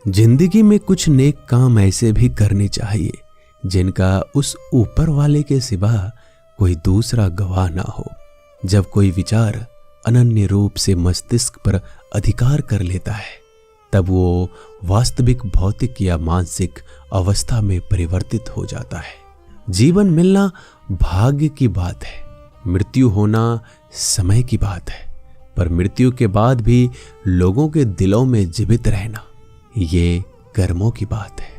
जिंदगी में कुछ नेक काम ऐसे भी करने चाहिए जिनका उस ऊपर वाले के सिवा कोई दूसरा गवाह ना हो। जब कोई विचार अनन्य रूप से मस्तिष्क पर अधिकार कर लेता है तब वो वास्तविक भौतिक या मानसिक अवस्था में परिवर्तित हो जाता है। जीवन मिलना भाग्य की बात है, मृत्यु होना समय की बात है, पर मृत्यु के बाद भी लोगों के दिलों में जीवित रहना ये कर्मों की बात है।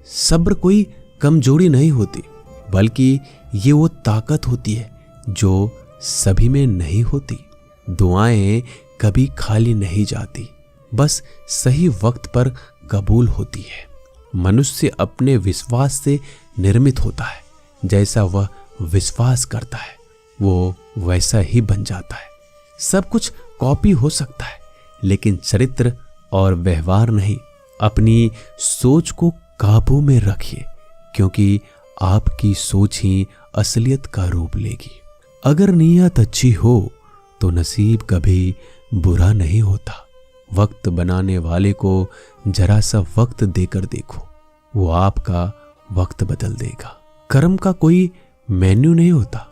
सब्र कोई कमजोरी नहीं होती, बल्कि ये वो ताकत होती है जो सभी में नहीं होती। दुआएं कभी खाली नहीं जाती, बस सही वक्त पर कबूल होती है। मनुष्य अपने विश्वास से निर्मित होता है, जैसा वह विश्वास करता है वो वैसा ही बन जाता है। सब कुछ कॉपी हो सकता है, लेकिन चरित्र और व्यवहार नहीं। अपनी सोच को काबू में रखिए, क्योंकि आपकी सोच ही असलियत का रूप लेगी। अगर नीयत अच्छी हो तो नसीब कभी बुरा नहीं होता। वक्त बनाने वाले को जरा सा वक्त देकर देखो, वो आपका वक्त बदल देगा। कर्म का कोई मेन्यू नहीं होता,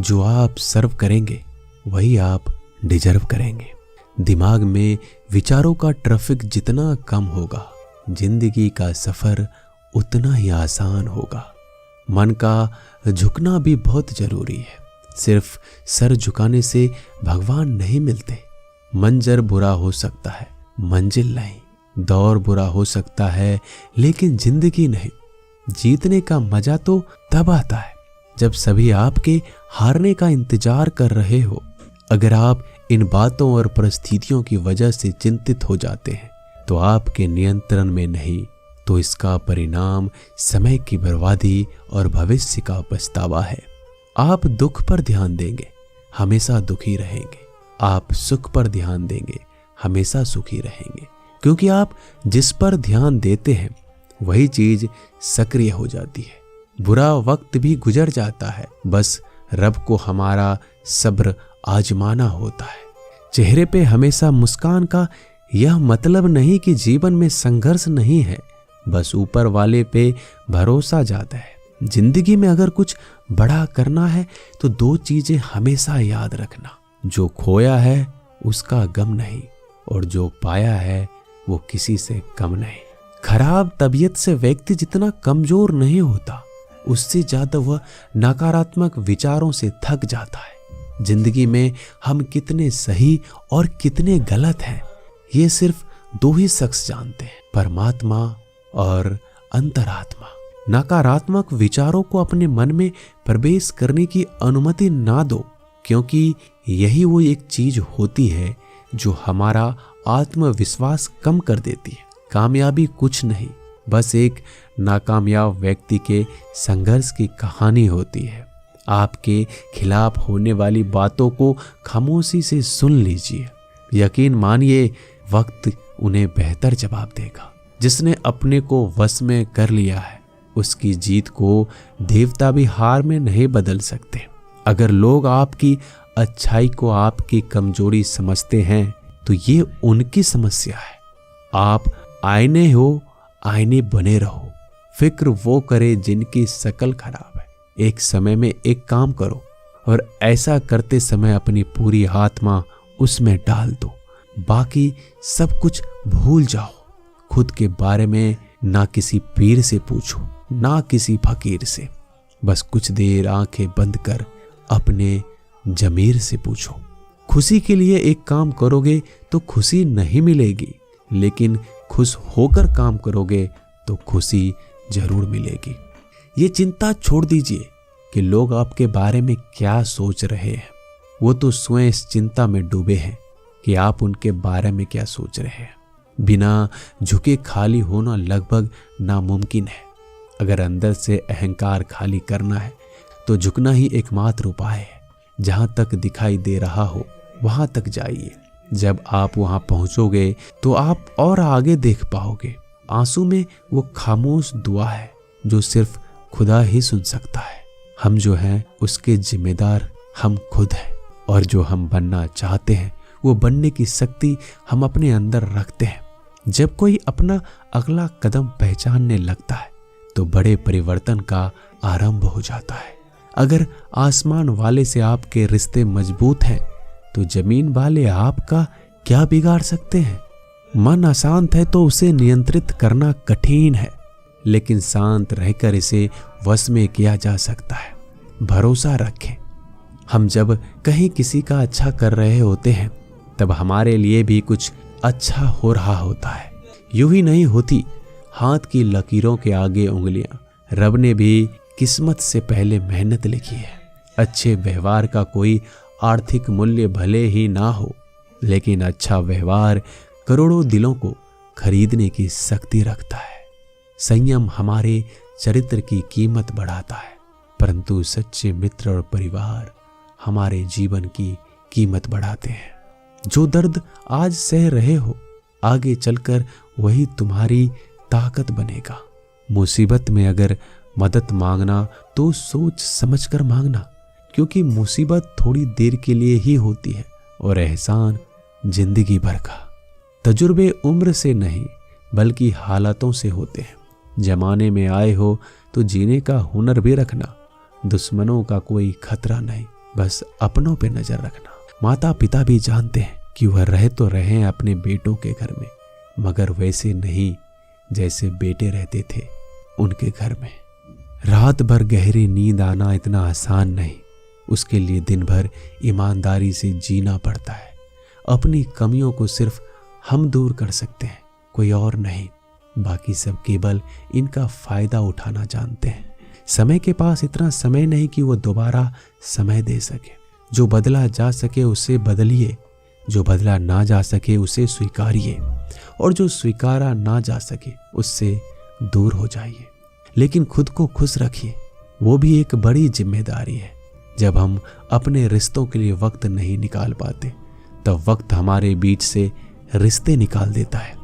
जो आप सर्व करेंगे वही आप डिजर्व करेंगे। दिमाग में विचारों का ट्रैफिक जितना कम होगा, जिंदगी का सफर उतना ही आसान होगा। मन का झुकना भी बहुत जरूरी है। सिर्फ सर झुकाने से भगवान नहीं मिलते। मंजर बुरा हो सकता है, मंजिल नहीं। दौर बुरा हो सकता है, लेकिन जिंदगी नहीं। जीतने का मजा तो तब आता है जब सभी आपके हारने का इंतजार कर रहे हो। अगर आप इन बातों और परिस्थितियों की वजह से चिंतित हो जाते हैं तो आपके नियंत्रण में नहीं, तो इसका परिणाम समय की बर्बादी और भविष्य का पछतावा है। आप दुख पर ध्यान देंगे, हमेशा दुखी रहेंगे। आप सुख पर ध्यान देंगे, हमेशा सुखी रहेंगे। क्योंकि आप जिस पर ध्यान देते हैं वही चीज सक्रिय हो जाती है। बुरा वक्त भी गुजर जाता है, बस रब को हमारा सब्र आजमाना होता है। चेहरे पे हमेशा मुस्कान का यह मतलब नहीं कि जीवन में संघर्ष नहीं है, बस ऊपर वाले पे भरोसा ज्यादा है। जिंदगी में अगर कुछ बड़ा करना है तो दो चीजें हमेशा याद रखना, जो खोया है उसका गम नहीं, और जो पाया है वो किसी से कम नहीं। खराब तबीयत से व्यक्ति जितना कमजोर नहीं होता, उससे ज्यादा वह नकारात्मक विचारों से थक जाता है। जिंदगी में हम कितने सही और कितने गलत हैं ये सिर्फ दो ही शख्स जानते हैं, परमात्मा और अंतरात्मा। नकारात्मक विचारों को अपने मन में प्रवेश करने की अनुमति ना दो, क्योंकि यही वो एक चीज होती है जो हमारा आत्मविश्वास कम कर देती है। कामयाबी कुछ नहीं, बस एक नाकामयाब व्यक्ति के संघर्ष की कहानी होती है। आपके खिलाफ होने वाली बातों को खामोशी से सुन लीजिए। यकीन मानिए वक्त उन्हें बेहतर जवाब देगा। जिसने अपने को वश में कर लिया है उसकी जीत को देवता भी हार में नहीं बदल सकते। अगर लोग आपकी अच्छाई को आपकी कमजोरी समझते हैं तो ये उनकी समस्या है। आप आईने हो, आईने बने रहो। फिक्र वो करे जिनकी शकल खराब है। एक समय में एक काम करो और ऐसा करते समय अपनी पूरी आत्मा उसमें डाल दो। बाकी सब कुछ भूल जाओ। खुद के बारे में ना किसी पीर से पूछो, ना किसी फकीर से। बस कुछ देर आंखें बंद कर अपने जमीर से पूछो। खुशी के लिए एक काम करोगे तो खुशी नहीं मिलेगी, लेकिन खुश होकर काम करोगे तो खुशी जरूर मिलेगी। ये चिंता छोड़ दीजिए कि लोग आपके बारे में क्या सोच रहे हैं। वो तो स्वयं इस चिंता में डूबे हैं कि आप उनके बारे में क्या सोच रहे हैं। बिना झुके खाली होना लगभग नामुमकिन है। अगर अंदर से अहंकार खाली करना है तो झुकना ही एकमात्र उपाय है। जहां तक दिखाई दे रहा हो वहां तक जाइए। जब आप वहां पहुंचोगे तो आप और आगे देख पाओगे। आंसू में वो खामोश दुआ है जो सिर्फ खुदा ही सुन सकता है। हम जो हैं उसके जिम्मेदार हम खुद हैं, और जो हम बनना चाहते हैं वो बनने की शक्ति हम अपने अंदर रखते हैं। जब कोई अपना अगला कदम पहचानने लगता है तो बड़े परिवर्तन का आरंभ हो जाता है। अगर आसमान वाले से आपके रिश्ते मजबूत हैं तो जमीन वाले आपका क्या बिगाड़ सकते हैं। मन अशांत है तो उसे नियंत्रित करना कठिन है, लेकिन शांत रहकर इसे वश में किया जा सकता है। भरोसा रखें। हम जब कहीं किसी का अच्छा कर रहे होते हैं तब हमारे लिए भी कुछ अच्छा हो रहा होता है। यूं ही नहीं होती हाथ की लकीरों के आगे उंगलियां। रब ने भी किस्मत से पहले मेहनत लिखी है। अच्छे व्यवहार का कोई आर्थिक मूल्य भले ही ना हो, लेकिन अच्छा व्यवहार करोड़ों दिलों को खरीदने की शक्ति रखता है। संयम हमारे चरित्र की कीमत बढ़ाता है, परंतु सच्चे मित्र और परिवार हमारे जीवन की कीमत बढ़ाते हैं। जो दर्द आज सह रहे हो, आगे चलकर वही तुम्हारी ताकत बनेगा। मुसीबत में अगर मदद मांगना तो सोच समझकर मांगना, क्योंकि मुसीबत थोड़ी देर के लिए ही होती है और एहसान जिंदगी भर का। तजुर्बे उम्र से नहीं बल्कि हालातों से होते हैं। जमाने में आए हो तो जीने का हुनर भी रखना। दुश्मनों का कोई खतरा नहीं, बस अपनों पे नजर रखना। माता पिता भी जानते हैं कि वह रह तो रहे अपने बेटों के घर में, मगर वैसे नहीं जैसे बेटे रहते थे उनके घर में। रात भर गहरी नींद आना इतना आसान नहीं, उसके लिए दिन भर ईमानदारी से जीना पड़ता है। अपनी कमियों को सिर्फ हम दूर कर सकते हैं, कोई और नहीं। बाकी सब केवल इनका फायदा उठाना जानते हैं। समय के पास इतना समय नहीं कि वो दोबारा समय दे सके। जो बदला जा सके उसे बदलिए, जो बदला ना जा सके उसे स्वीकारिए, और जो स्वीकारा ना जा सके उससे दूर हो जाइए। लेकिन खुद को खुश रखिए, वो भी एक बड़ी जिम्मेदारी है। जब हम अपने रिश्तों के लिए वक्त नहीं निकाल पाते तब वक्त हमारे बीच से रिश्ते निकाल देता है।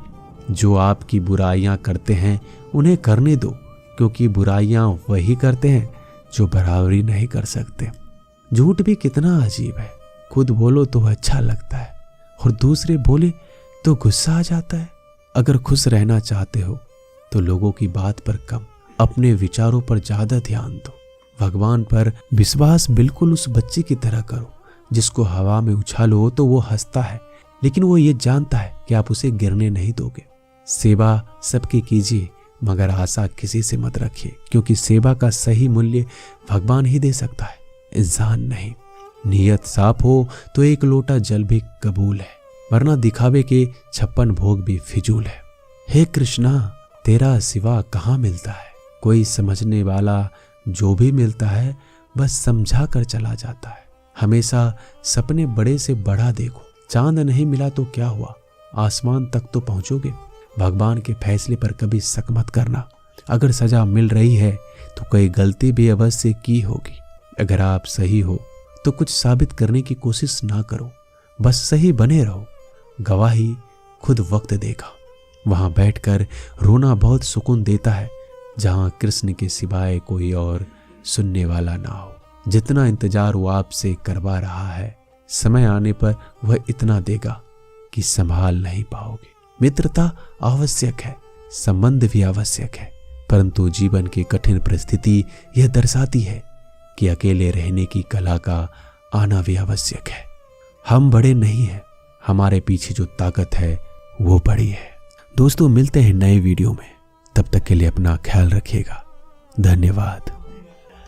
जो आपकी बुराइयां करते हैं उन्हें करने दो, क्योंकि बुराइयां वही करते हैं जो बराबरी नहीं कर सकते। झूठ भी कितना अजीब है। खुद बोलो तो अच्छा लगता है और दूसरे बोले तो गुस्सा आ जाता है। अगर खुश रहना चाहते हो तो लोगों की बात पर कम, अपने विचारों पर ज्यादा ध्यान दो। भगवान पर विश्वास बिल्कुल उस बच्चे की तरह करो जिसको हवा में उछालो तो वो हंसता है, लेकिन वो ये जानता है कि आप उसे गिरने नहीं दोगे। सेवा सबकी कीजिए, मगर आशा किसी से मत रखिए, क्योंकि सेवा का सही मूल्य भगवान ही दे सकता है, इंसान नहीं। नियत साफ हो तो एक लोटा जल भी कबूल है, वरना दिखावे के 56 भोग भी फिजूल है। हे कृष्णा, तेरा सिवा कहाँ मिलता है। कोई समझने वाला जो भी मिलता है बस समझा कर चला जाता है। हमेशा सपने बड़े से बड़ा देखो। चांद नहीं मिला तो क्या हुआ, आसमान तक तो पहुंचोगे। भगवान के फैसले पर कभी शक मत करना। अगर सजा मिल रही है तो कोई गलती भी अवश्य की होगी। अगर आप सही हो तो कुछ साबित करने की कोशिश ना करो, बस सही बने रहो। गवाही खुद वक्त देगा। वहां बैठकर रोना बहुत सुकून देता है, जहां कृष्ण के सिवाय कोई और सुनने वाला ना हो। जितना इंतजार वो आपसे करवा रहा है, समय आने पर वह इतना देगा कि संभाल नहीं पाओगे। मित्रता आवश्यक है, संबंध भी आवश्यक है, परंतु जीवन की कठिन परिस्थिति यह दर्शाती है कि अकेले रहने की कला का आना भी आवश्यक है। हम बड़े नहीं हैं, हमारे पीछे जो ताकत है वो बड़ी है। दोस्तों, मिलते हैं नए वीडियो में, तब तक के लिए अपना ख्याल रखिएगा। धन्यवाद।